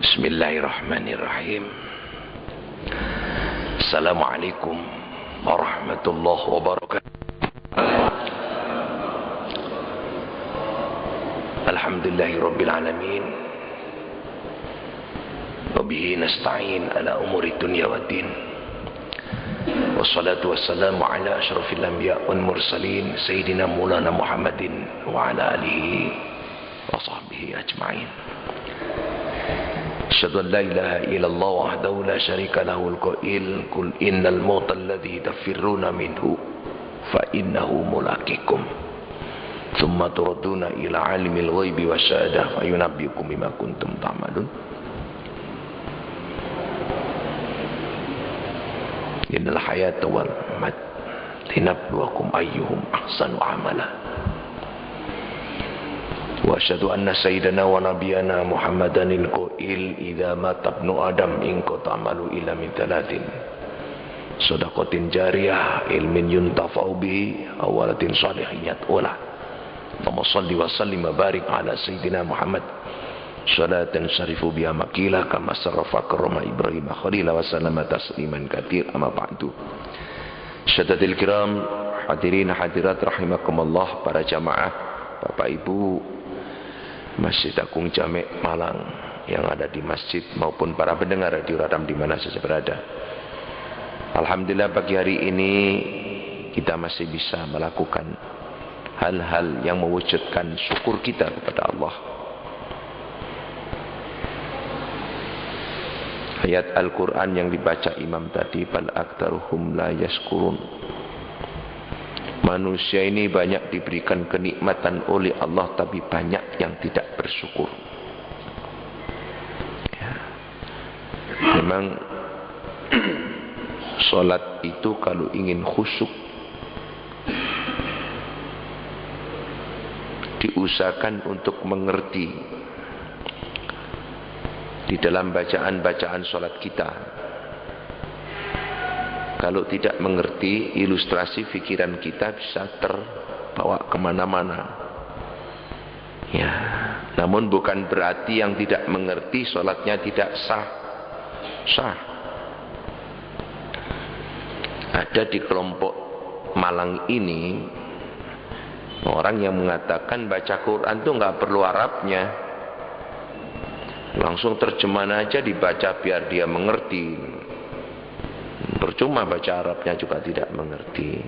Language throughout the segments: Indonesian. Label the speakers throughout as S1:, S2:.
S1: Bismillahirrahmanirrahim. Assalamualaikum warahmatullahi wabarakatuh. Alhamdulillahirabbil alamin. Wa bihi nasta'in ala umuri dunya waddin. Wassalatu wassalamu ala asyrafil anbiya wal mursalin sayyidina Maulana Muhammadin wa ala alihi wa sahbihi ajma'in. Asyhadu an la ilaha illallah wahdahu la syarika lahul qail qul innal mautal ladzi tafirruna minhu fa innahu mulaqikum thumma turadduna ila alimil ghaibi wasyahadah fa yunabbiukum bima kuntum ta'malun. Innal hayata wal mamat linabluwakum ayyuhum ahsanu amala. Wa asyhadu anna sayyidana wa nabiyana Muhammadanil qail idza mata ibnu adam in qatamalu ila min talatin shadaqatin jariyah ilmin yuntafa'u bihi awalatin salihin yat'ula. Allahumma shalli wa sallim wa barik ala sayyidina Muhammad salatan syarifu biha makila kama sarrafa karama Ibrahim khalila wa sallama tasliman katsir amma ba'du. Syadadil kiram hadirin hadirat rahimakumullah, para jamaah, Bapak Ibu Masjid Agung Jamek Malang yang ada di masjid maupun para pendengar radio Radam di mana saja berada. Alhamdulillah pagi hari ini kita masih bisa melakukan hal-hal yang mewujudkan syukur kita kepada Allah. Ayat Al-Quran yang dibaca imam tadi, bal aktsaruhum la yashkurun. Manusia ini banyak diberikan kenikmatan oleh Allah, tapi banyak yang tidak bersyukur. Ya. Memang sholat itu kalau ingin khusyuk diusahakan untuk mengerti di dalam bacaan-bacaan sholat kita. Kalau tidak mengerti, ilustrasi pikiran kita bisa terbawa kemana-mana. Ya, namun bukan berarti yang tidak mengerti sholatnya tidak sah. Sah. Ada di kelompok Malang ini orang yang mengatakan baca Quran itu nggak perlu Arabnya, langsung terjemahan aja dibaca biar dia mengerti. Percuma baca Arabnya juga tidak mengerti.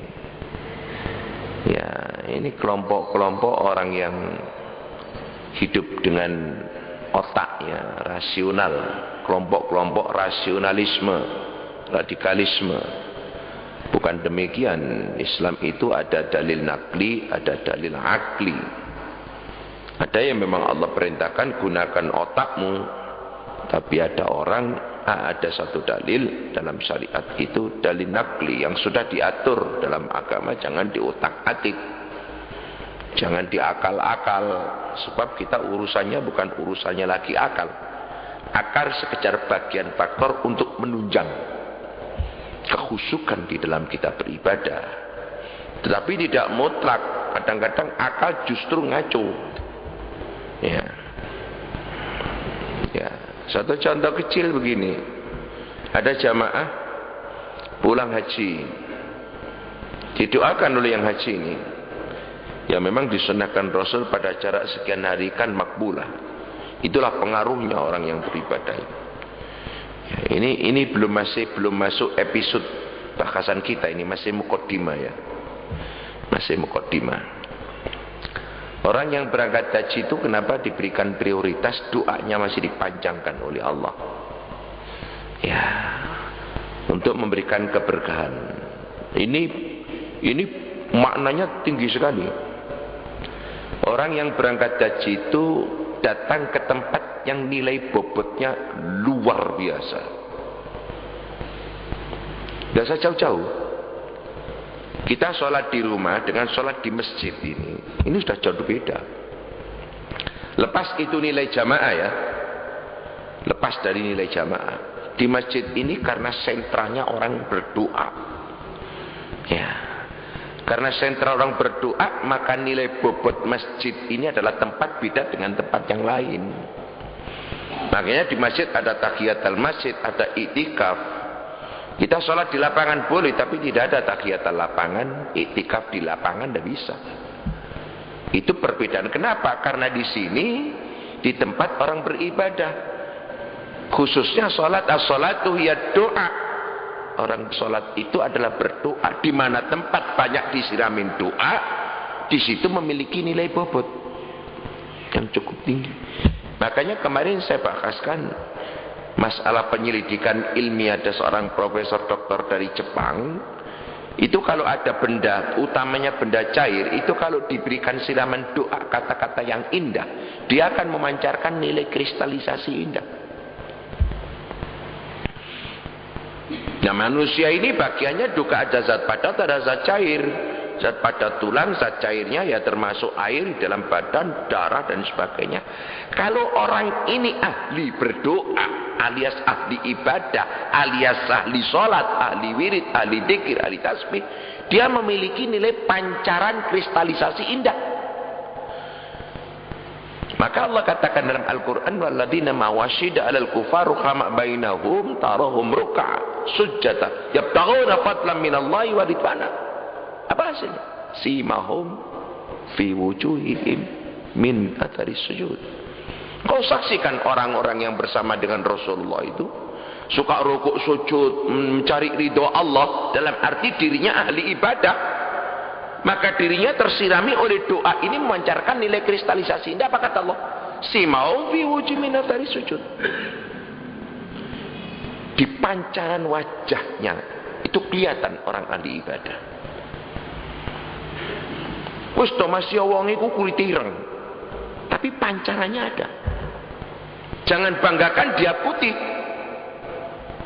S1: Ya, ini kelompok-kelompok orang yang hidup dengan otak, ya, rasional, kelompok-kelompok rasionalisme, radikalisme. Bukan demikian. Islam itu ada dalil nakli, ada dalil akli. Ada yang memang Allah perintahkan gunakan otakmu, tapi ada orang, ada satu dalil dalam syariat itu dalil nakli yang sudah diatur dalam agama, jangan diotak-atik, jangan diakal-akal, sebab kita urusannya bukan urusannya lagi akal. Akal sekedar bagian faktor untuk menunjang kekhusyukan di dalam kita beribadah, tetapi tidak mutlak. Kadang-kadang akal justru ngaco. Ya, ya. Satu contoh kecil begini, ada jamaah pulang haji, didoakan oleh yang haji ini, ya memang disunahkan Rasul pada jarak sekian hari kan makbulah. Itulah pengaruhnya orang yang beribadah. Ya, ini belum masuk episode bahasan kita, ini masih mukaddimah, ya, masih mukaddimah. Orang yang berangkat haji itu kenapa diberikan prioritas, doanya masih dipanjangkan oleh Allah, ya, untuk memberikan keberkahan. Ini maknanya tinggi sekali. Orang yang berangkat haji itu datang ke tempat yang nilai bobotnya luar biasa. Tidak usah jauh-jauh. Kita sholat di rumah dengan sholat di masjid ini sudah jauh beda. Lepas itu nilai jamaah, ya, lepas dari nilai jamaah, di masjid ini karena sentranya orang berdoa, ya, karena sentra orang berdoa, maka nilai bobot masjid ini adalah tempat beda dengan tempat yang lain. Makanya di masjid ada tahiyatul masjid, ada iktikaf. Kita sholat di lapangan boleh, tapi tidak ada tahiyatul lapangan, iktikaf di lapangan tidak bisa. Itu perbedaan. Kenapa? Karena di sini di tempat orang beribadah, khususnya sholat, as-sholatu hiya doa. Orang sholat itu adalah berdoa. Di mana tempat banyak disiramin doa, di situ memiliki nilai bobot yang cukup tinggi. Makanya kemarin saya bahaskan masalah penyelidikan ilmiah, ada seorang profesor doktor dari Jepang. Itu kalau ada benda, utamanya benda cair, itu kalau diberikan siraman doa, kata-kata yang indah, dia akan memancarkan nilai kristalisasi indah. Nah, manusia ini bagiannya juga ada zat padat, ada zat cair. Zat padat tulang, zat cairnya ya termasuk air di dalam badan, darah dan sebagainya. Kalau orang ini ahli berdoa, alias ahli ibadah, alias ahli sholat, ahli wirid, ahli dzikir, ahli tasbih, dia memiliki nilai pancaran kristalisasi indah. Maka Allah katakan dalam Al-Quran, walladzina mawashida alal kufaru khama bainahum tarahum ruk'a sujjata yabtaghuna fadlan minallahi wa ridwana. Apa hasilnya? Simahum fi wujuhihim min athari sujud. Kau saksikan orang-orang yang bersama dengan Rasulullah itu suka rukuk sujud, mencari ridho Allah, dalam arti dirinya ahli ibadah, maka dirinya tersirami oleh doa ini memancarkan nilai kristalisasi indah. Apa kata Allah? Simahum fi wujuhihim min athari sujud. Di pancaran wajahnya itu kelihatan orang ahli ibadah. Wis to masih wong iku kulit ireng, tapi pancarannya ada. Jangan banggakan dia putih,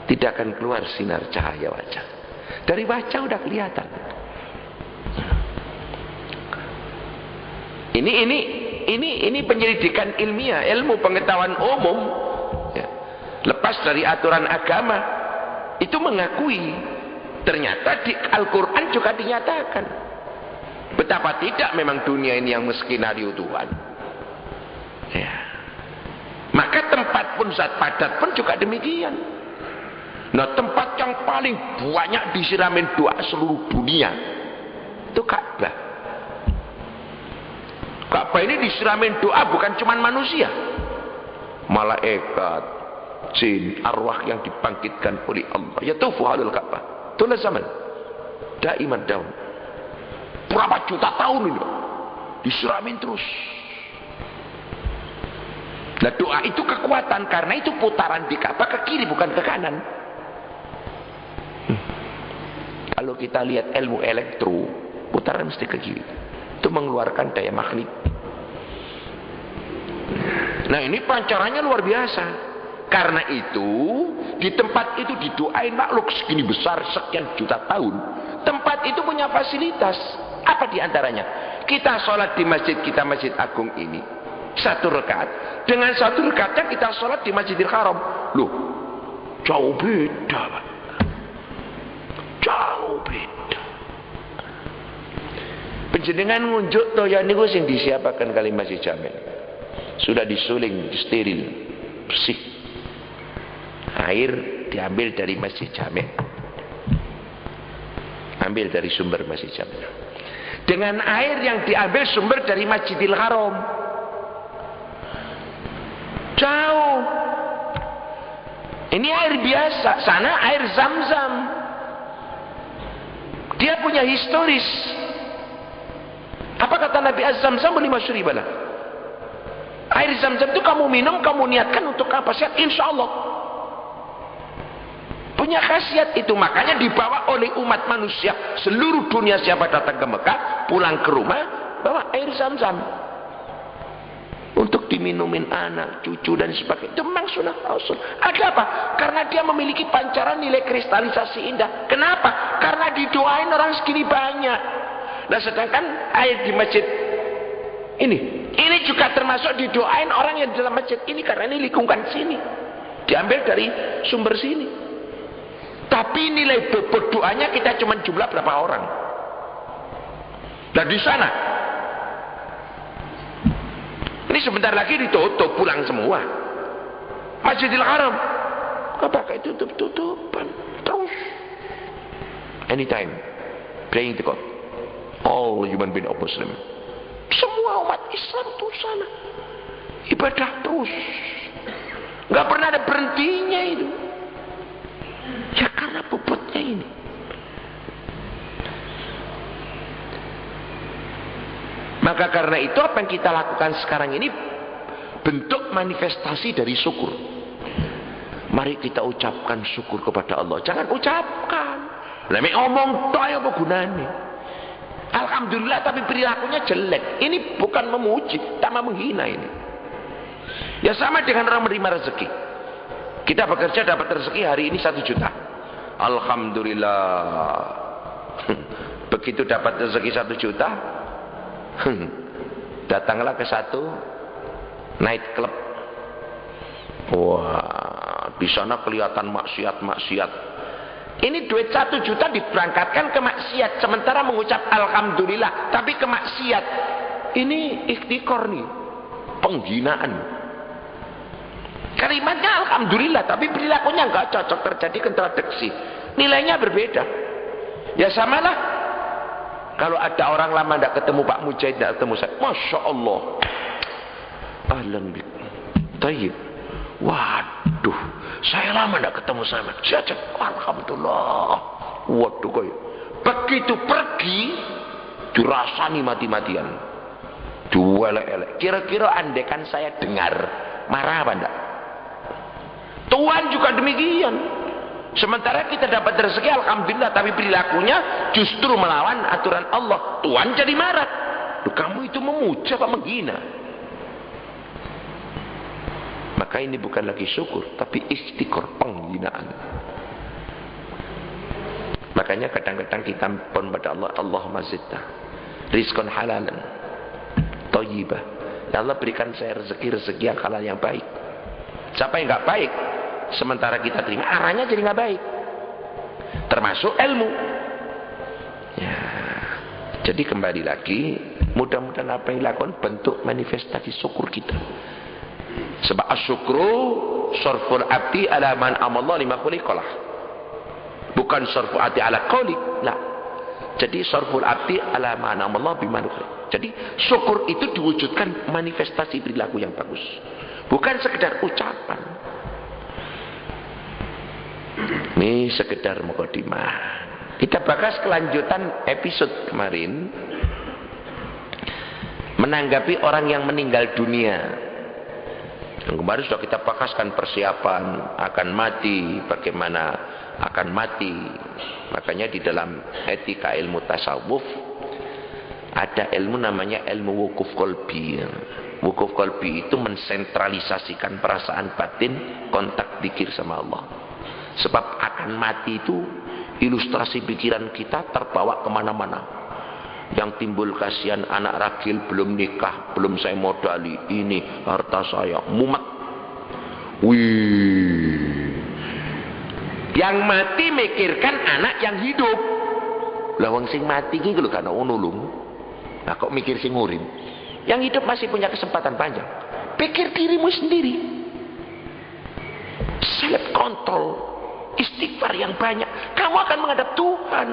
S1: tidak akan keluar sinar cahaya wajah. Dari wajah udah kelihatan. Ini penyelidikan ilmiah, ilmu pengetahuan umum, ya. Lepas dari aturan agama, itu mengakui ternyata di Al-Quran juga dinyatakan. Betapa tidak memang dunia ini yang skenario Tuhan. Ya. Maka tempat pun zat padat pun juga demikian. Nah, tempat yang paling banyak disiramin doa seluruh dunia itu Ka'bah. Ka'bah ini disiramin doa bukan cuma manusia, malaikat, jin, arwah yang dibangkitkan oleh Allah. Ya tufu halul Ka'bah. Tula zaman daiman daun. Berapa juta tahun ini disiramin terus. Nah, doa itu kekuatan karena itu putaran di Ka'bah ke kiri bukan ke kanan. Kalau kita lihat ilmu elektro, putaran mesti ke kiri. Itu mengeluarkan daya magnet. Nah, ini pancarannya luar biasa. Karena itu di tempat itu didoain makhluk segini besar sekian juta tahun. Tempat itu punya fasilitas. Apa diantaranya? Kita sholat di masjid kita, Masjid Agung ini, satu rakaat. Dengan satu rakaatnya kita sholat di Masjidil Haram. Loh, jauh beda, Pak. Jauh beda. Penjenengan ngunjuk toya niku sing disiapaken kali Masjid Jami. Sudah disuling, steril, bersih. Air diambil dari Masjid Jami. Ambil dari sumber Masjid Jami. Dengan air yang diambil sumber dari Masjidil Haram. Jauh. Ini air biasa, sana air Zam-Zam. Dia punya historis. Apa kata Nabi Az-Zam-Zam lima syuribalah. Air Zam-Zam itu kamu minum, kamu niatkan untuk apa? Sehat, insya Allah. Punya khasiat itu, makanya dibawa oleh umat manusia seluruh dunia. Siapa datang ke Mekah, pulang ke rumah, bawa air Zam-Zam untuk diminumin anak, cucu dan sebagainya. Itu memang sunnah Rasul. Ada apa? Karena dia memiliki pancaran nilai kristalisasi indah. Kenapa? Karena didoain orang segini banyak. Nah, sedangkan air di masjid ini juga termasuk didoain orang yang di dalam masjid ini, karena ini lingkungan sini, diambil dari sumber sini. Tapi nilai bobot doanya kita cuma jumlah berapa orang. Nah, di sana ini sebentar lagi ditutup, pulang semua. Masjidil Haram nggak pakai tutup-tutupan, terus anytime praying to God, all human being of Muslim, semua umat Islam tuh sana ibadah terus, nggak pernah ada berhentinya itu. Ya karena bobotnya ini. Maka karena itu apa yang kita lakukan sekarang ini bentuk manifestasi dari syukur. Mari kita ucapkan syukur kepada Allah. Jangan ucapkan. Lame ngomong toh apa gunanya? Alhamdulillah tapi perilakunya jelek. Ini bukan memuji, tambah menghina ini. Ya sama dengan orang menerima rezeki. Kita bekerja dapat rezeki hari ini 1 juta. Alhamdulillah. Begitu dapat rezeki 1 juta, datanglah ke satu night club. Wah, di sana kelihatan maksiat-maksiat. Ini duit 1 juta diberangkatkan ke maksiat, sementara mengucap alhamdulillah, tapi ke maksiat. Ini ikhtikor nih, penghinaan. Kalimatnya alhamdulillah, tapi perilakunya nggak cocok, terjadi kontradiksi. Nilainya berbeda. Ya samalah. Kalau ada orang lama tidak ketemu Pak Mujahid, tidak ketemu saya, Masya Allah, ahlan bik, tayyib. Waduh, saya lama tidak ketemu sama dia, alhamdulillah. Waduh, kok begitu pergi dirasani mati-matian, duelek-elek. Kira-kira andekan saya dengar, marah apa enggak? Tuhan juga demikian. Sementara kita dapat rezeki alhamdulillah, tapi perilakunya justru melawan aturan Allah. Tuhan jadi marah. Loh, kamu itu memuja apa menghina? Maka ini bukan lagi syukur, tapi istiqor, penghinaan. Makanya kadang-kadang kita pun pada Allah, Allahumma zidna rizqan halalan thayyibah. Ya Allah, berikan saya rezeki yang halal, yang baik. Siapa yang enggak baik, sementara kita terima, arahnya jadi nggak baik, termasuk ilmu. Ya, jadi kembali lagi, mudah-mudahan apa yang dilakukan bentuk manifestasi syukur kita. Sebab asyukru sarful abdi ala man amallah lima khuliqalah, bukan sarful abdi ala qawli. Nah, jadi sarful abdi ala man amallah bima khuliq. Jadi syukur itu diwujudkan manifestasi perilaku yang bagus, bukan sekedar ucapan. Ini sekedar mukadimah. Kita bahas kelanjutan episode kemarin menanggapi orang yang meninggal dunia. Yang kemarin sudah kita bahaskan persiapan akan mati, bagaimana akan mati. Makanya di dalam etika ilmu tasawuf ada ilmu namanya ilmu wukuf qalbi. Wukuf qalbi itu mensentralisasikan perasaan batin, kontak dzikir sama Allah. Sebab akan mati itu ilustrasi pikiran kita terbawa kemana-mana. Yang timbul kasihan anak ragil belum nikah, belum saya modali, ini harta saya, mumet. Wih. Yang mati mikirkan anak yang hidup. Lah wong sing mati iki lho kan ono nulung. Nah kok mikir sing urip? Yang hidup masih punya kesempatan panjang. Pikir dirimu sendiri. Self control. Istighfar yang banyak, kamu akan menghadap Tuhan.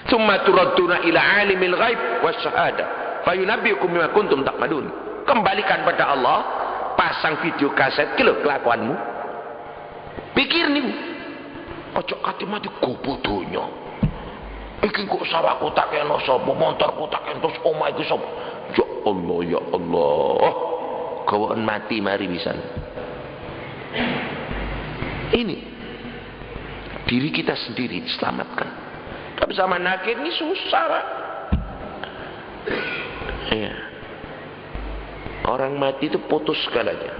S1: Tsumma turadduna ila alimil ghaib wasyahadah fayunabbiukum bima kuntum ta'malun. Kembalikan pada Allah, pasang video kaset ki lho kelakuanmu. Pikir nih, ojo kate mati gopo donya. Iki kok sawahku tak kena sapa, montorku tak kena terus omah iki sapa? Ya Allah, ya Allah. Gawaan mati mari pisan. Ini diri kita sendiri diselamatkan. Tapi sama nakir ini susah, Pak. Ya. Orang mati itu putus segalanya.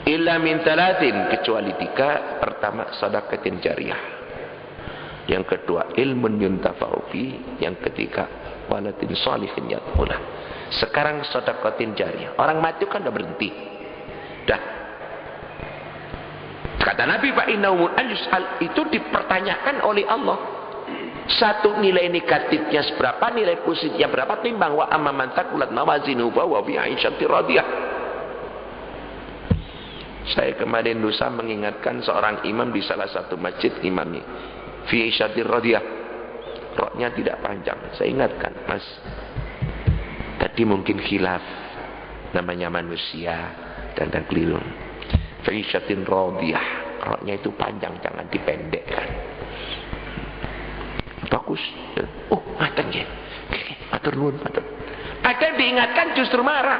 S1: Illa min talatin, kecuali 3. Pertama, sadaqatin jariyah. Yang kedua, ilmun yuntafa'u fi. Yang ketiga, waladin shalihin yad'ulah. Sekarang sadaqatin jariyah. Orang mati kan udah berhenti. Dah. Kata Nabi, fa innahu an yus'al, itu dipertanyakan oleh Allah. Satu, nilai negatifnya seberapa, nilai positifnya berapa, timbang wa amman taqulat mawazinuhu wa fi 'aisyatir radiyah. Saya kemarin lusa mengingatkan seorang imam di salah satu masjid, imamnya fi isyatir radiyah, roknya tidak panjang. Saya ingatkan, Mas, tadi mungkin khilaf, namanya manusia dan keliru. Fi isyatir radiyah, roknya itu panjang, jangan dipendekkan. Bagus. Oh, ngaten ya. Matur nuwun, matur. Ada yang diingatkan justru marah.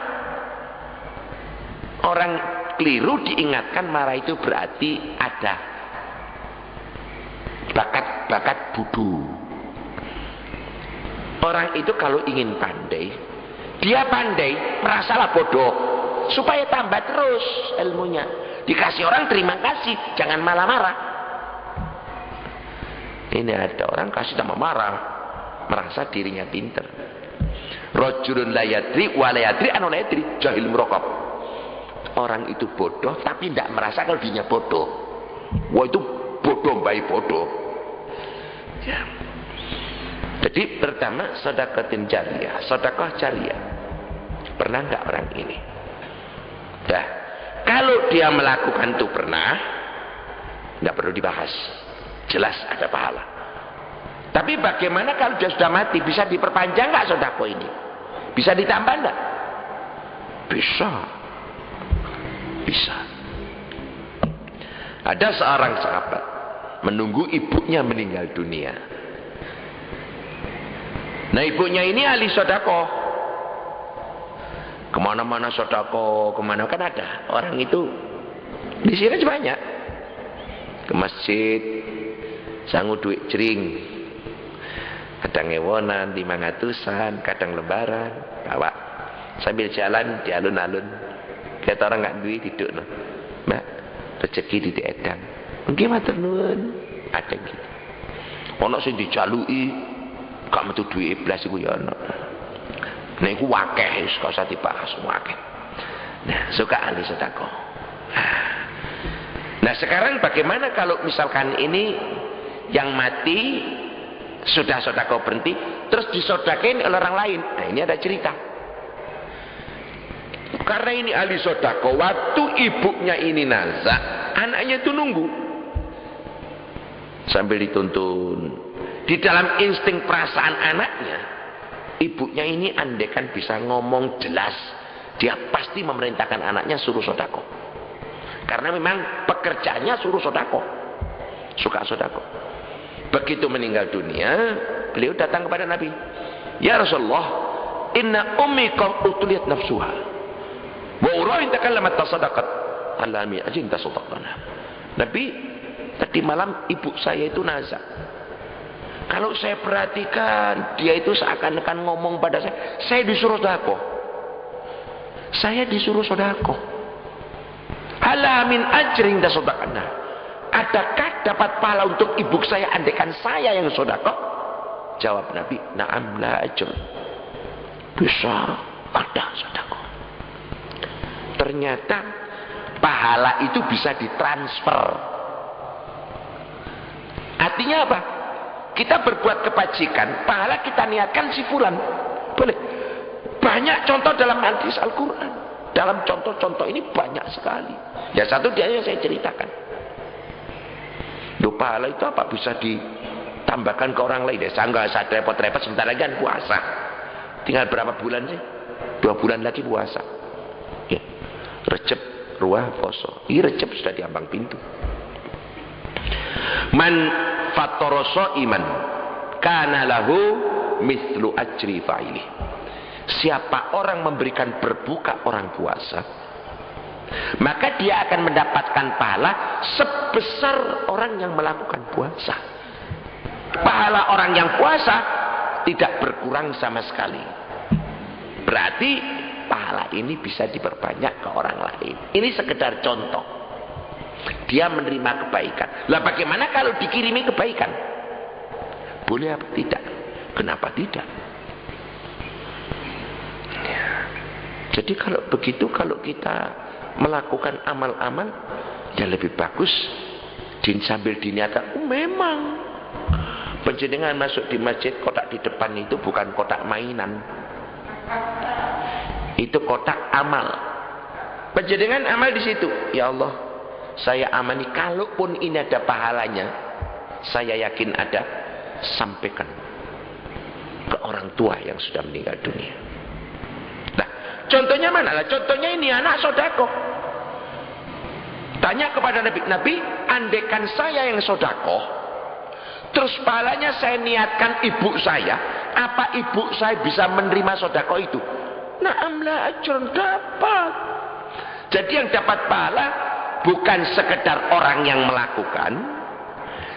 S1: Orang keliru diingatkan marah itu berarti ada bakat budu. Orang itu kalau ingin pandai, dia pandai merasalah bodoh supaya tambah terus ilmunya. Dikasih orang terima kasih, jangan malah marah. Ini ada orang kasih tambah marah, merasa dirinya pinter. Rajulun la yadri wa la yadri anu la yadri, jahil muraqab. Orang itu bodoh tapi tidak merasa kalau dirinya bodoh. Wah, itu bodoh baik bodoh. Ya. Jadi pertama sedekatin jariyah, sedekah jariyah. Pernah nggak orang ini? Dah. Kalau dia melakukan itu pernah, nggak perlu dibahas. Jelas ada pahala. Tapi bagaimana kalau dia sudah mati? Bisa diperpanjang nggak sedekah ini? Bisa ditambah nggak? Bisa. Bisa. Ada seorang sahabat menunggu ibunya meninggal dunia. Nah, ibunya ini ahli sedekah. Kemana-mana sedekah, kemana kan ada. Orang itu di sini banyak. Ke masjid, sangu duit jering. Kadang ewonan, 500-an, kadang lebaran, bawa. Sambil jalan di alun-alun. Kata orang nggak duit hidup no. Mbak, rezeki di edang. Mungkin matur nuwun. Ada gitu. Ono sing dijalui, gak metu duit iblis iku ya ono. Nah, iku wakeh wis gak usah dibahas wakeh. Nah, suka ahli sedekah. Nah, sekarang bagaimana kalau misalkan ini yang mati sudah sedekah berhenti, terus disedekahin oleh orang lain. Nah, ini ada cerita. Karena ini ahli sedekah, waktu ibunya ini nazak, anaknya itu nunggu sambil dituntun. Di dalam insting perasaan anaknya, ibunya ini andekan bisa ngomong jelas, dia pasti memerintahkan anaknya suruh sedekah. Karena memang pekerjaannya suruh sedekah, suka sedekah. Begitu meninggal dunia, beliau datang kepada Nabi. Ya Rasulullah, inna ummi qad utuliyat nafsuha. Wa urain takallamat tasaddaqat alami ajin tasaddaqana. Nabi, tadi malam ibu saya itu nazak. Kalau saya perhatikan, dia itu seakan-akan ngomong pada saya disuruh sedekah. Saya disuruh sedekah. Alamin ajrin tasaddaqana. Adakah dapat pahala untuk ibu saya andaikan saya yang sedekah? Jawab Nabi, na'am la ajr. Bisa ada sedekah. Ternyata pahala itu bisa ditransfer. Artinya apa? Kita berbuat kebajikan, pahala kita niatkan si fulan. Boleh. Banyak contoh dalam hadis Al-Quran. Dalam contoh-contoh ini banyak sekali. Ya, satu dia yang saya ceritakan. Loh, pahala itu apa? Bisa ditambahkan ke orang lain. Ya, saya nggak usah repot-repot, sebentar lagi kan puasa. Tinggal berapa bulan sih? 2 bulan lagi puasa. Ya. Recep, ruah, poso. Ini recep sudah diambang pintu. Man fatoroso iman kana lahu mislu ajri fa'ili. Siapa orang memberikan berbuka orang puasa, maka dia akan mendapatkan pahala sebesar orang yang melakukan puasa. Pahala orang yang puasa tidak berkurang sama sekali. Berarti pahala ini bisa diperbanyak ke orang lain. Ini sekedar contoh. Dia menerima kebaikan. Lah bagaimana kalau dikirimi kebaikan? Boleh apa tidak? Kenapa tidak? Ya. Jadi kalau begitu, kalau kita melakukan amal-amal, ya lebih bagus sambil diniatkan. Memang penjenengan masuk di masjid, kotak di depan itu bukan kotak mainan. Itu kotak amal. Panjenengan amal di situ. Ya Allah, saya amani, kalaupun ini ada pahalanya, saya yakin ada, sampaikan ke orang tua yang sudah meninggal dunia. Nah, contohnya mana? Lah, contohnya ini anak sodako. Tanya kepada Nabi, Nabi, andaikan saya yang sodako, terus pahalanya saya niatkan ibu saya, apa ibu saya bisa menerima sodako itu? Na'am la ajrun, dapat. Jadi yang dapat pahala bukan sekedar orang yang melakukan,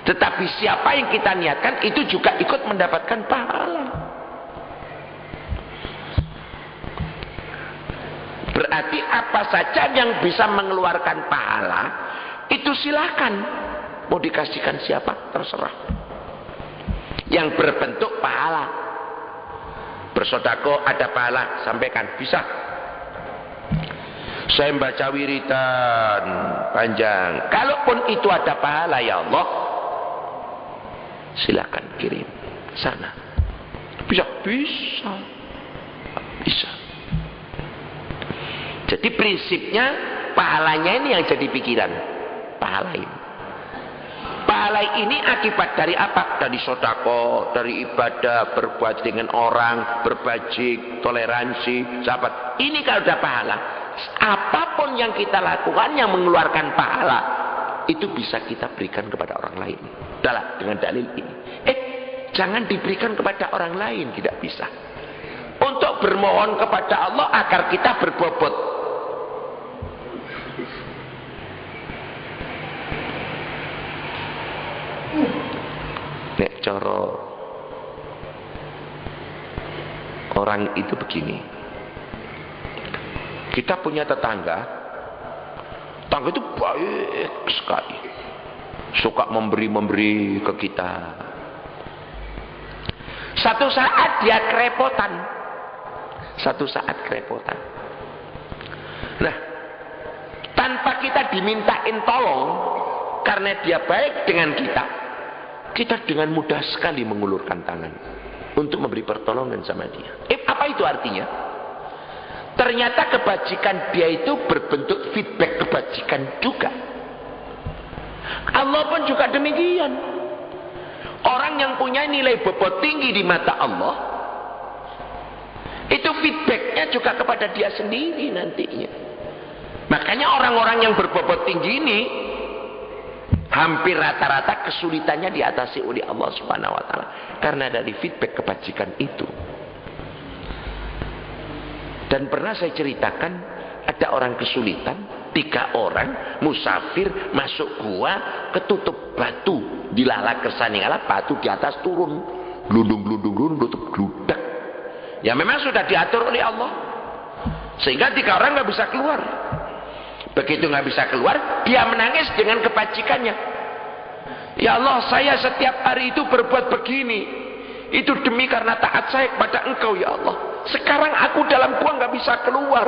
S1: tetapi siapa yang kita niatkan itu juga ikut mendapatkan pahala. Berarti apa saja yang bisa mengeluarkan pahala itu silakan, mau dikasihkan siapa terserah. Yang berbentuk pahala, bersodako ada pahala, sampaikan, bisa. Saya membaca wiridan panjang, kalaupun itu ada pahala, ya Allah, silakan kirim sana. Bisa. Jadi prinsipnya pahalanya ini yang jadi pikiran. Pahala ini. Pahala ini akibat dari apa? Dari sodako, dari ibadah, berbuat dengan orang, berbajik, toleransi, sahabat. Ini kalau ada pahala, apapun yang kita lakukan yang mengeluarkan pahala, itu bisa kita berikan kepada orang lain. Adalah dengan dalil ini. Jangan diberikan kepada orang lain, tidak bisa. Untuk bermohon kepada Allah agar kita berbobot. Nek coro orang itu begini, kita punya tetangga itu baik sekali, suka memberi ke kita. Satu saat dia kerepotan, nah tanpa kita dimintain tolong, karena dia baik dengan kita dengan mudah sekali mengulurkan tangan untuk memberi pertolongan sama dia. Apa itu artinya? Ternyata kebajikan dia itu berbentuk feedback kebajikan juga. Allah pun juga demikian. Orang yang punya nilai bobot tinggi di mata Allah, itu feedbacknya juga kepada dia sendiri nantinya. Makanya orang-orang yang berbobot tinggi ini hampir rata-rata kesulitannya diatasi oleh Allah Subhanahu wa taala karena dari feedback kebajikan itu. Dan pernah saya ceritakan ada orang kesulitan, 3 orang musafir masuk gua, ketutup batu, dilalak kersane alat batu di atas turun, gludung tutup gludak. Ya memang sudah diatur oleh Allah. Sehingga 3 orang nggak bisa keluar. Begitu nggak bisa keluar, dia menangis dengan kebajikannya. Ya Allah, saya setiap hari itu berbuat begini, itu demi karena taat saya kepada Engkau ya Allah. Sekarang aku dalam gua nggak bisa keluar.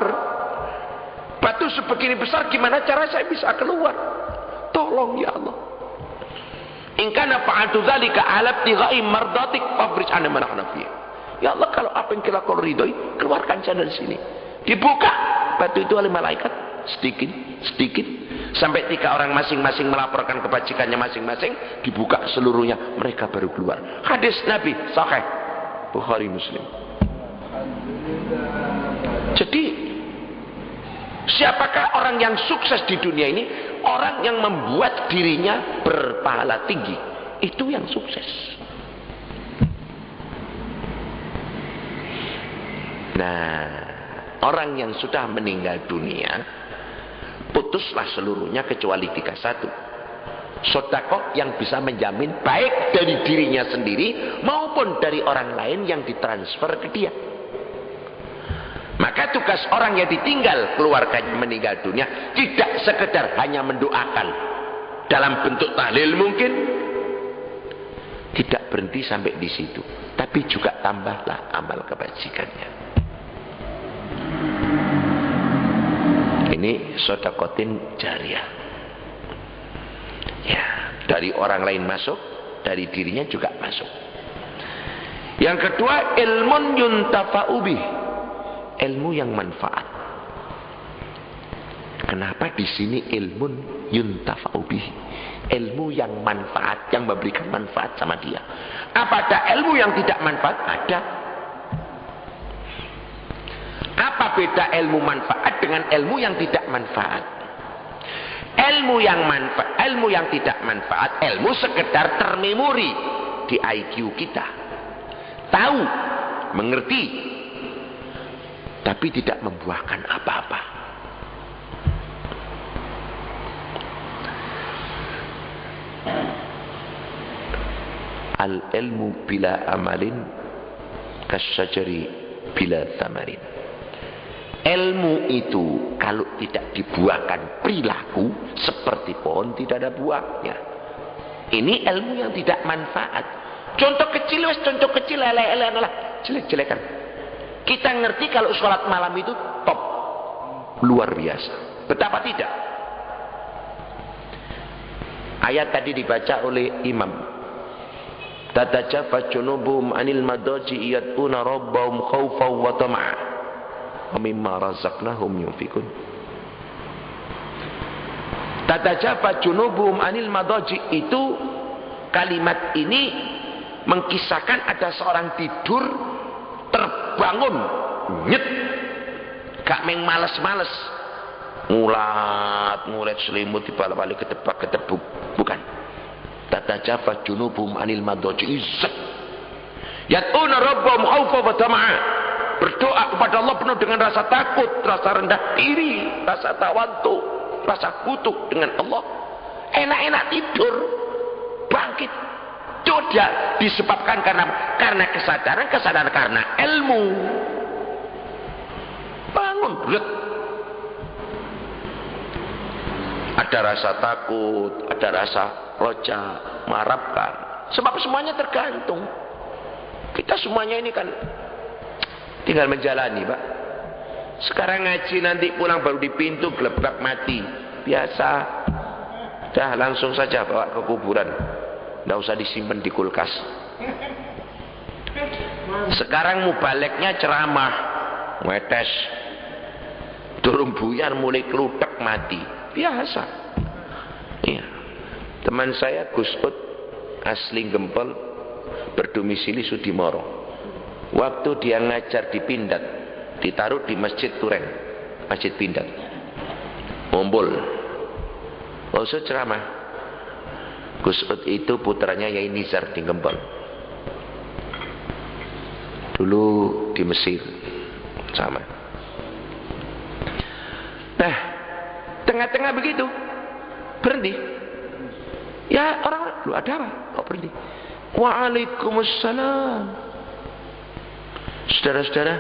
S1: Batu sebegini besar, gimana cara saya bisa keluar? Tolong ya Allah. In kana fa'altu dzalika ala ibtigha'i mardatik fabrij anna ma nahnu fihi. Ya Allah, kalau apa yang kau ridhoi, keluarkan saya dari sini. Dibuka batu itu oleh malaikat. Sedikit sampai 3 orang masing-masing melaporkan kebajikannya masing-masing, dibuka seluruhnya, mereka baru keluar. Hadis Nabi sahih Bukhari Muslim. Jadi siapakah orang yang sukses di dunia ini? Orang yang membuat dirinya berpahala tinggi, itu yang sukses. Nah, orang yang sudah meninggal dunia, putuslah seluruhnya kecuali 31. Sedekah yang bisa menjamin baik dari dirinya sendiri maupun dari orang lain yang ditransfer ke dia. Maka tugas orang yang ditinggal keluarganya meninggal dunia tidak sekedar hanya mendoakan dalam bentuk tahlil, mungkin tidak berhenti sampai di situ, tapi juga tambahlah amal kebajikannya. Ini sodakotin jariah. Ya, dari orang lain masuk, dari dirinya juga masuk. Yang kedua, ilmun yuntafa'u bih, ilmu yang manfaat. Kenapa di sini ilmun yuntafa'u bihi? Ilmu yang manfaat, yang memberikan manfaat sama dia. Apa ada ilmu yang tidak manfaat? Ada. Apa beda ilmu manfaat dengan ilmu yang tidak manfaat? Ilmu yang tidak manfaat, ilmu sekedar termemori di IQ kita. Tahu, mengerti, tapi tidak membuahkan apa-apa. Al-ilmu bila amalin kasyajari bila thamarin. Ilmu itu kalau tidak dibuahkan perilaku seperti pohon tidak ada buahnya. Ini ilmu yang tidak manfaat. Contoh kecil, jelek-jelekan. Kita ngerti kalau sholat malam itu top, luar biasa. Betapa tidak? Ayat tadi dibaca oleh imam. Tatajafa junubuhum anil madaji yad'una rabbahum khawfan wa tama'a wa mimma razaqnahum yunfikun. Tatajafa junubuhum anil madaji, itu kalimat ini mengkisahkan ada seorang tidur terbangun nyet, gak meng males-males, ngulat selimut dibalik-balik ketebak-ketebuk, bukan. Tatajafa junubuhum anil madaji izzat yad'una rabbahum khawfan wa tama'a, berdoa kepada Allah penuh dengan rasa takut, rasa rendah diri, rasa tawadhu, rasa kutuk dengan Allah. Enak-enak tidur, bangkit. Sudah disebabkan karena kesadaran karena ilmu. Bangun, berat. Ada rasa takut, ada rasa roja, mengharapkan. Sebab semuanya tergantung. Kita semuanya ini kan tinggal menjalani, Pak. Sekarang ngaji, nanti pulang baru di pintu gelebak mati. Biasa. Dah langsung saja bawa ke kuburan. Nggak usah disimpan di kulkas. Sekarang mubaleknya ceramah, wetes, durung buyar mulai kelutek mati. Biasa. Iya. Teman saya Gus Ud asli Gempol, berdomisili Sudimoro. Waktu dia ngajar di Pindad, ditaruh di Masjid Turen, Masjid Pindad, ngumpul, usut ceramah. Gus Ud itu putranya Yai Nizar di Gempol, dulu di Mesir sama. Nah, tengah-tengah begitu berhenti. Ya orang, lu ada apa? Kok berhenti? Waalaikumsalam. Saudara-saudara,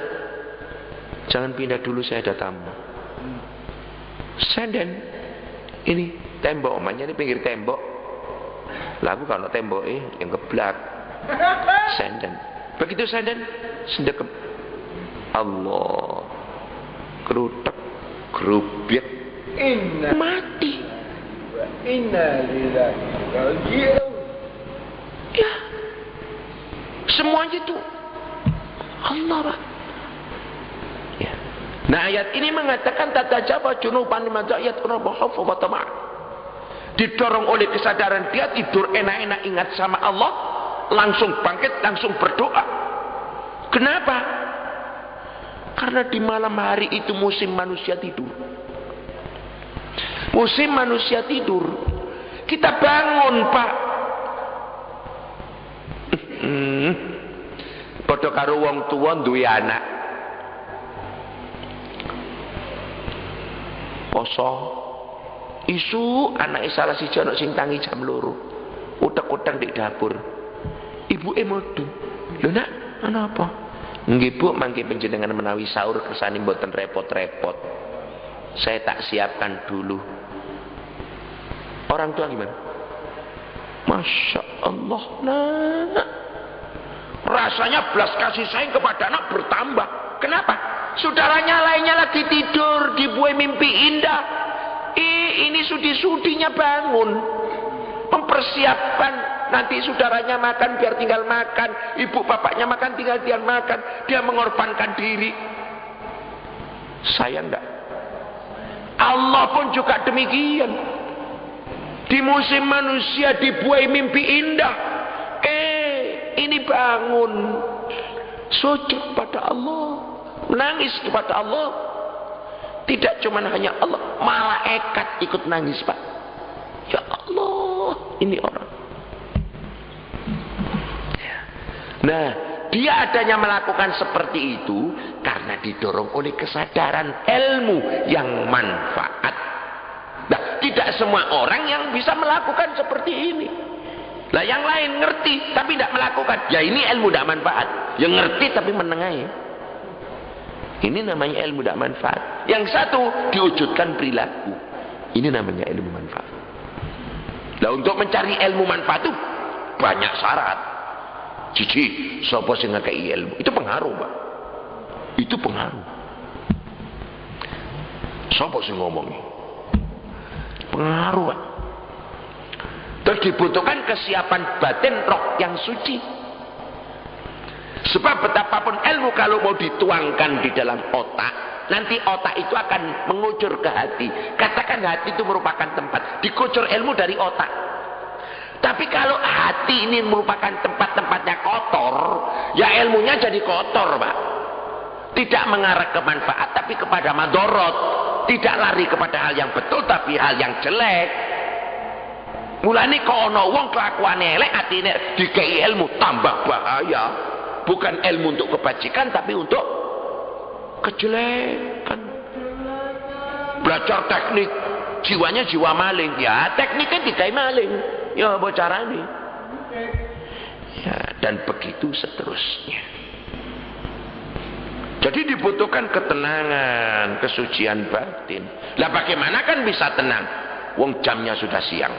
S1: jangan pindah dulu, saya ada tamu. Senden, ini tembok, omanya ini pinggir tembok. Lagu kalau tembok yang geblak. Senden. Begitu senden, sendekep. Allah. Kerutek, gerubik, mati.
S2: Inna lillahi raji'un.
S1: Ya. Semuanya itu Allah, Pak. Ya. Nah, ayat ini mengatakan tatajaba junuban limadayat rabbahum wa tama'. Didorong oleh kesadaran dia tidur enak-enak ingat sama Allah, langsung bangkit, langsung berdoa. Kenapa? Karena di malam hari itu musim manusia tidur. Musim manusia tidur. Kita bangun, Pak. Padha karo wong tuwa duwe anak. Poso. Isu anake salah siji ana sing tangi jam 2. Utek-utek di dapur. Ibuke modho. Lho Nak, ana apa? Nggih Bu, mangke panjenengan menawi sahur kersane mboten repot-repot. Saya tak siapkan dulu. Orang tua gimana? Masya Allah, Nak. Rasanya belas kasih sayang kepada anak bertambah. Kenapa? Saudaranya lainnya lagi tidur, dibuai mimpi indah. Ini sudi-sudinya bangun, mempersiapkan nanti saudaranya makan biar tinggal makan, ibu bapaknya makan tinggal dia makan. Dia mengorbankan diri. Sayang enggak? Allah pun juga demikian. Di musim manusia dibuai mimpi indah. Ini bangun. Sujud kepada Allah. Menangis kepada Allah. Tidak cuma hanya Allah. Malaikat ikut nangis, Pak. Ya Allah, ini orang. Nah, dia adanya melakukan seperti itu karena didorong oleh kesadaran ilmu yang manfaat. Nah, tidak semua orang yang bisa melakukan seperti ini. Lah yang lain ngerti tapi tidak melakukan. Ya ini ilmu tidak manfaat. Yang ngerti tapi menengahi. Ini namanya ilmu tidak manfaat. Yang satu diwujudkan perilaku. Ini namanya ilmu manfaat. Nah, untuk mencari ilmu manfaat itu banyak syarat. Cici, sapa sing ngekei ilmu? Itu pengaruh, Pak. Itu pengaruh. Sapa sing ngomong? Pengaruh, Pak. Terus dibutuhkan kesiapan batin roh yang suci. Sebab betapapun ilmu kalau mau dituangkan di dalam otak, nanti otak itu akan mengucur ke hati. Katakan hati itu merupakan tempat, dikucur ilmu dari otak. Tapi kalau hati ini merupakan tempat-tempatnya kotor, ya ilmunya jadi kotor, Pak. Tidak mengarah ke manfaat, tapi kepada madorot. Tidak lari kepada hal yang betul, tapi hal yang jelek. Mulane kok ana wong kelakuane elek, atine dikei ilmu tambah bahaya. Bukan ilmu untuk kebajikan, tapi untuk kejelekan. Belajar teknik, jiwanya jiwa maling. Ya, tekniknya dikei maling. Ya, apa caranya? Ya, dan begitu seterusnya. Jadi dibutuhkan ketenangan, kesucian batin. Lah bagaimana kan bisa tenang? Wong jamnya sudah siang.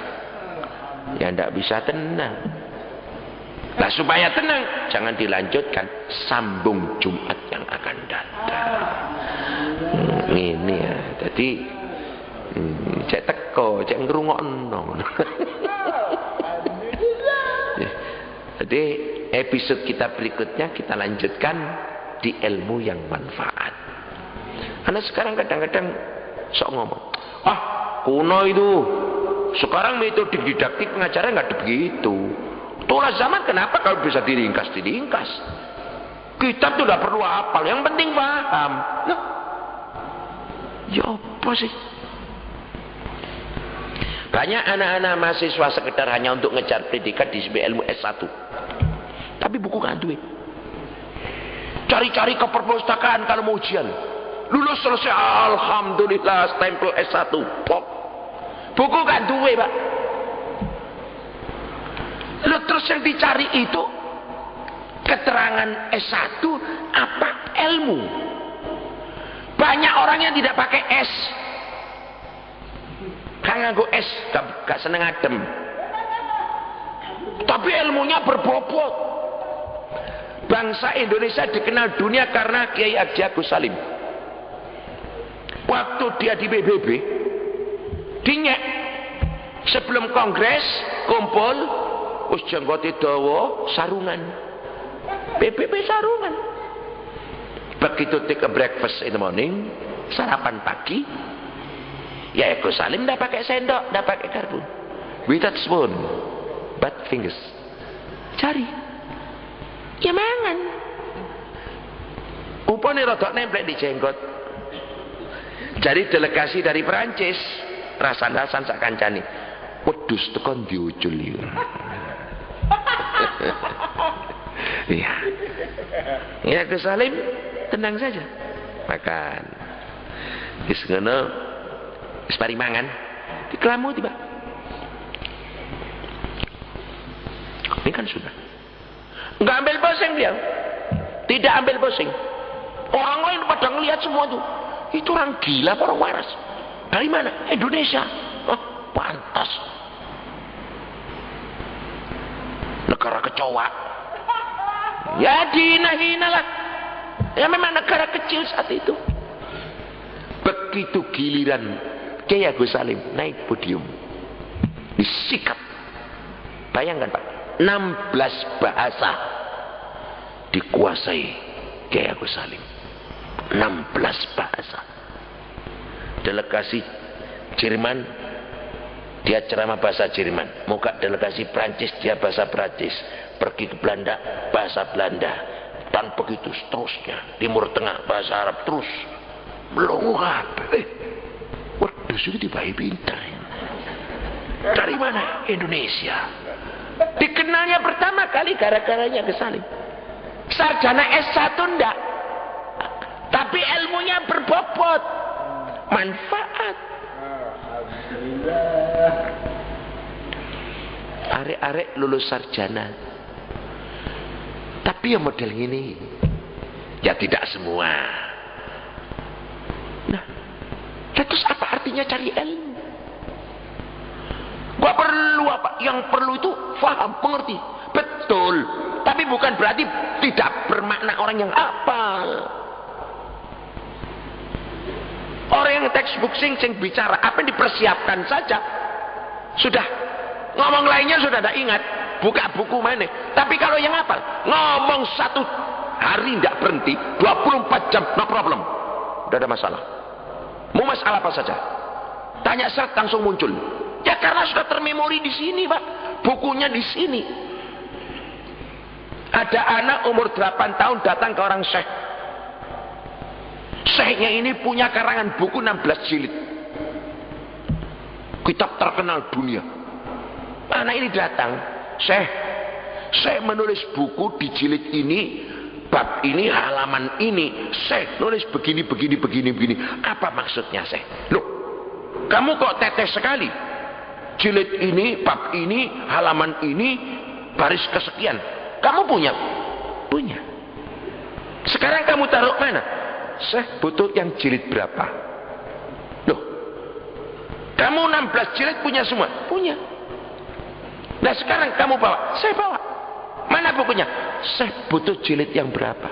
S1: Ya ndak bisa tenang. Nah supaya tenang, jangan dilanjutkan. Sambung Jumat yang akan datang. Ini ya. Jadi cek teko, cek ngrungokno. Jadi episode kita berikutnya kita lanjutkan di ilmu yang manfaat. Karena sekarang kadang-kadang sok ngomong, ah kuno itu. Sekarang metode didaktik pengajaran nggak begitu. Tulah zaman kenapa kalau bisa diringkas? Kitab tuh nggak perlu hafal, yang penting paham. Nah, ya apa sih? Banyak anak-anak mahasiswa sekedar hanya untuk ngejar predikat di ilmu S1. Tapi buku nggak duit. Cari-cari ke perpustakaan kalau mau ujian. Lulus selesai, alhamdulillah, stempel S1. Pok. Buku nggak duit, Pak. Lalu terus yang dicari itu keterangan S1 apa ilmu? Banyak orang yang tidak pakai S. Kan nganggo S, gak seneng adem. Tapi ilmunya berbobot. Bangsa Indonesia dikenal dunia karena Kiai Haji Agus Salim. Waktu dia di PBB, dinyek sebelum kongres kumpul, us jenggote dawa sarungan. PBB sarungan. Begitu take a breakfast in the morning, sarapan pagi, ya Agus Salim tidak pakai sendok, tidak pakai garpu, without spoon, but fingers. Cari, ya mangan. Upane rodok nemplek di jenggot. Jadi delegasi dari Perancis, rasan-rasan sak kancane, wedhus tekan diucul ya. Iya. Ya Agus Salim tenang saja, makan. Wis ngono. Separi mangan dikelamu tiba. Ini kan sudah nggak ambil pusing dia, tidak ambil pusing. Orang lain pada ngelihat semua itu orang gila, orang waras. Dari mana? Indonesia. Oh, pantas negara kecoa. Ya dihina-hina lah. Ya memang negara kecil saat itu. Begitu giliran Kiai Agus Salim naik podium, disikat. Bayangkan Pak, 16 bahasa dikuasai Kiai Agus Salim. 16 bahasa. delegasi Jerman, dia ceramah bahasa Jerman. Mau ke delegasi Prancis, dia bahasa Prancis. Pergi ke Belanda, bahasa Belanda. Dan begitu seterusnya. Timur Tengah, bahasa Arab terus. Melongo kabeh. Waduh, itu dibayi pintar. Dari mana? Indonesia. Dikenalnya pertama kali gara-garanya ke sana. Sarjana S1 enggak. Tapi ilmunya berbobot. Manfaat. Arek-arek lulus sarjana. Tapi yang model ini. Ya tidak semua. Nah, terus apa artinya cari ilmu? Gak perlu apa, yang perlu itu faham, mengerti. Betul, tapi bukan berarti tidak bermakna orang yang hafal. Orang yang textbook sing bicara apa yang dipersiapkan saja sudah, ngomong lainnya sudah tidak ingat, buka buku mana. Tapi kalau yang hafal ngomong satu hari tidak berhenti 24 jam, no problem, tidak ada masalah. Mau masalah apa saja, tanya seret langsung muncul. Ya karena sudah termemori di sini, Pak. Bukunya di sini. Ada anak umur 8 tahun datang ke orang syekh. Syekhnya ini punya karangan buku 16 jilid. Kitab terkenal dunia. Anak ini datang, "Syekh, saya menulis buku di jilid ini, bab ini, halaman ini. Syekh nulis begini. Apa maksudnya, Syekh?" Loh, kamu kok tetes sekali? Jilid ini, bab ini, halaman ini, baris kesekian. Kamu punya? Punya. Sekarang kamu taruh mana? Saya butuh yang jilid berapa? Loh, kamu 16 jilid punya semua? Punya. Nah sekarang kamu bawa? Saya bawa. Mana bukunya? Saya butuh jilid yang berapa?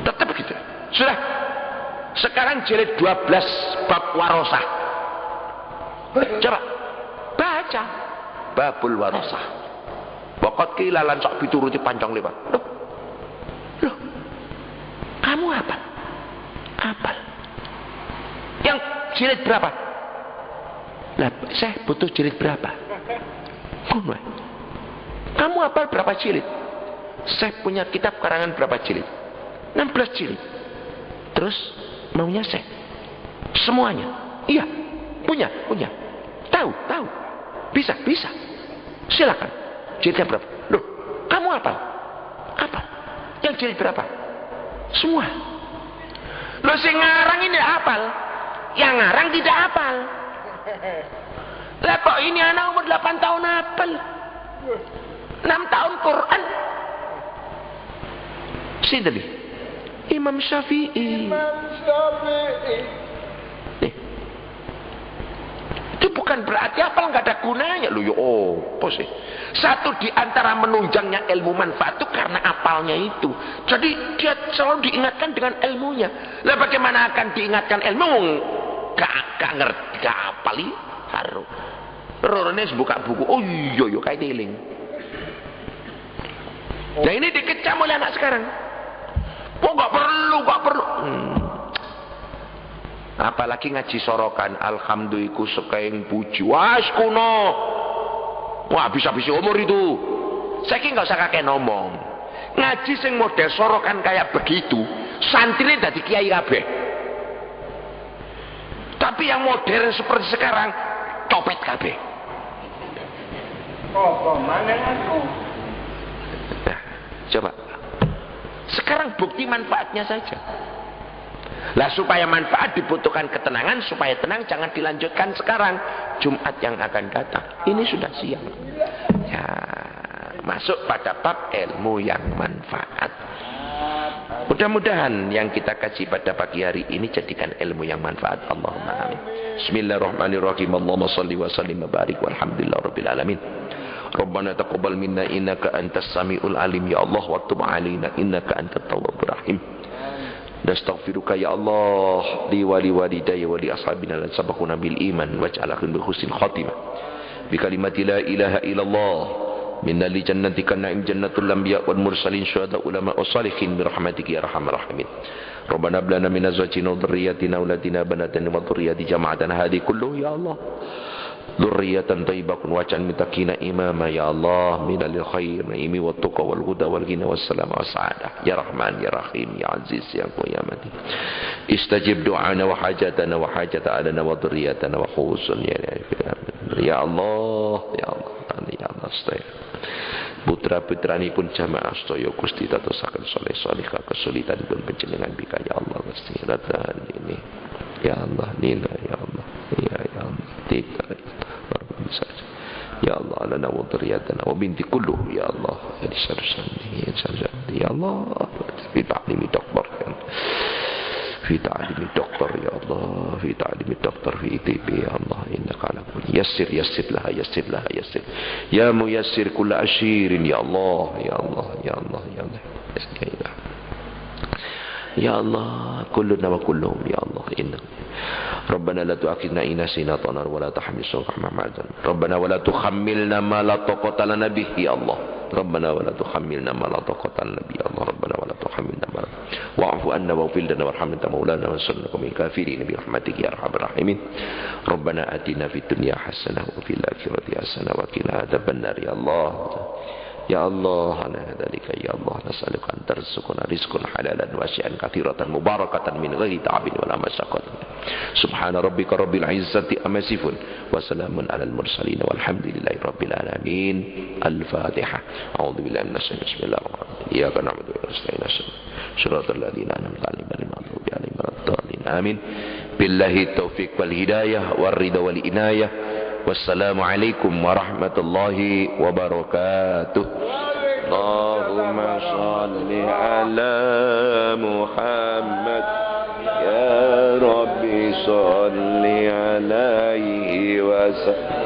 S1: Tetap begitu. Sudah. Sekarang jilid 12 bab warosah. Coba baca babul warosah. Pokok kilalan sok pituruti pancong lewat. Loh, kamu apa? Apal. Yang jilid berapa? Lah, saya butuh jilid berapa? Kamu hafal berapa jilid? Saya punya kitab karangan berapa jilid? 16 jilid. Terus maunya saya semuanya? Iya, punya. Tahu. Bisa. Silakan. Jilidnya berapa? Loh, kamu apa? Yang jilid berapa? Semua. Loh, si ngarang ini hafal. Yang ngarang tidak hafal. Lah kok ini anak umur 8 tahun hafal. 6 tahun Quran. Sini Imam Syafi'i. Itu bukan berarti hafal nggak ada gunanya loh. Sih. Satu di antara menunjangnya ilmu manfaat itu karena apalnya itu. Jadi dia selalu diingatkan dengan ilmunya. Lah bagaimana akan diingatkan ilmu? Gak ngerti, gak apali. Haru. Rorone buka buku. Oh iya kayak tiling. Nah ini dikecam oleh anak sekarang. Oh gak perlu. Apalagi ngaji sorokan, alhamdulillah sekaing puji. Wah kuno. Wah bisa-bisa umur itu. Saya nggak usah kakek ngomong. Ngaji sing model sorokan kayak begitu, santri dari kiai kabeh. Tapi yang modern seperti sekarang, copet kabeh.
S2: Oh, mana aku?
S1: Nah, coba. Sekarang bukti manfaatnya saja. Lah supaya manfaat dibutuhkan ketenangan, supaya tenang jangan dilanjutkan sekarang. Jumat yang akan datang. Ini sudah siang. Ya, masuk pada bab ilmu yang manfaat. Mudah-mudahan yang kita kaji pada pagi hari ini jadikan ilmu yang manfaat. Allahumma amin. Bismillahirrahmanirrahim. Allahumma salli wa sallim wa barik walhamdulillahirabbil alamin. Rabbana taqabbal minna innaka antas samiul alim ya Allah wa tub alaina innaka antat tawwabur rahim. Nastaghfiruka ya Allah li wa li walidayya wa li ashabina lan sabaquna bil iman waj'al akhir bi husnil khatimah bi kalimati la ilaha illallah minna li jannatika na'im jannatul anbiya wal mursalin syuhada ulama wassalihin birahmatika ya arhamar rahimin. Rabbana hab lana min azwajina wa dhurriyyatina qurrata a'yun wa dhurriyyati jama'atan hadi kullu ya Allah. Dzurriyyatan thayyibatan waj'al muttaqina imama ya Allah min lil khair naimi wat tuqa wal huda wal ghina was salam was sa'adah ya Rahman ya Rahim ya Aziz ya Qiyamati. Istajib du'ana wa hajatana wa hajata alana wa dhurriyyatana wa khusun ya Allah ya Allah ya Allah stay. Putra-putrani pun jamaah sedaya Gusti dadosaken saleh-salihah kesulitan pun panjenengan bika ya Allah Gusti ratan ini ya Allah nila ya Allah ya Allah tidak saja ya Allah lana wa dzurriyyatana wa binti kulluh ya Allah ya sarjani ya Allah fi ta'limi doktor fi ta'limi doktor ya Allah fi ta'limi doktor fi ITB ya Allah innaka ala kulli yassir laha ya muyassir kull ashirin ya Allah ya Allah ya Allah ya Allah ya Allah kulluna wa kulluhum ya Allah inna Rabbana la tu'akhidna in nasina wa la tahmilna ma ma'azan Rabbana wa la tuhammilna ma la taqata lana bihi ya Allah Rabbana wa la tuhammilna ma la taqata lana bihi ya Allah Rabbana wa la tuhammilna ma wa'fu anna waghfir lana warhamna maulana wa sallallahu min kafirin bi rahmatika ya arhamar rahimin Rabbana atina fid dunya hasanah wa fil akhirati hasanah wa qina adzabannar ya Allah ya Allah ala dzalika ya Allah nas'aluka an tarzuqna rizqan halalan wasi'an katsiratan mubarakatan min ghairi ta'abin wala masyaqqatin subhana rabbika rabbil izzati amma yasifun wa salamun alal mursalin walhamdulillahi rabbil alamin al-fatihah a'udzu billahi minasy syaitonir rajim bismillahirrahmanirrahim iyyaka na'budu wa iyyaka nasta'in shiratal ladzina an'amta 'alaihim ghairil maghdubi 'alaihim waladdallin amin billahi taufiq wal hidayah war ridha wal inayah. Wassalamualaikum warahmatullahi wabarakatuh. Allahumma salli ala Muhammad ya Rabbi salli alaihi wasallam.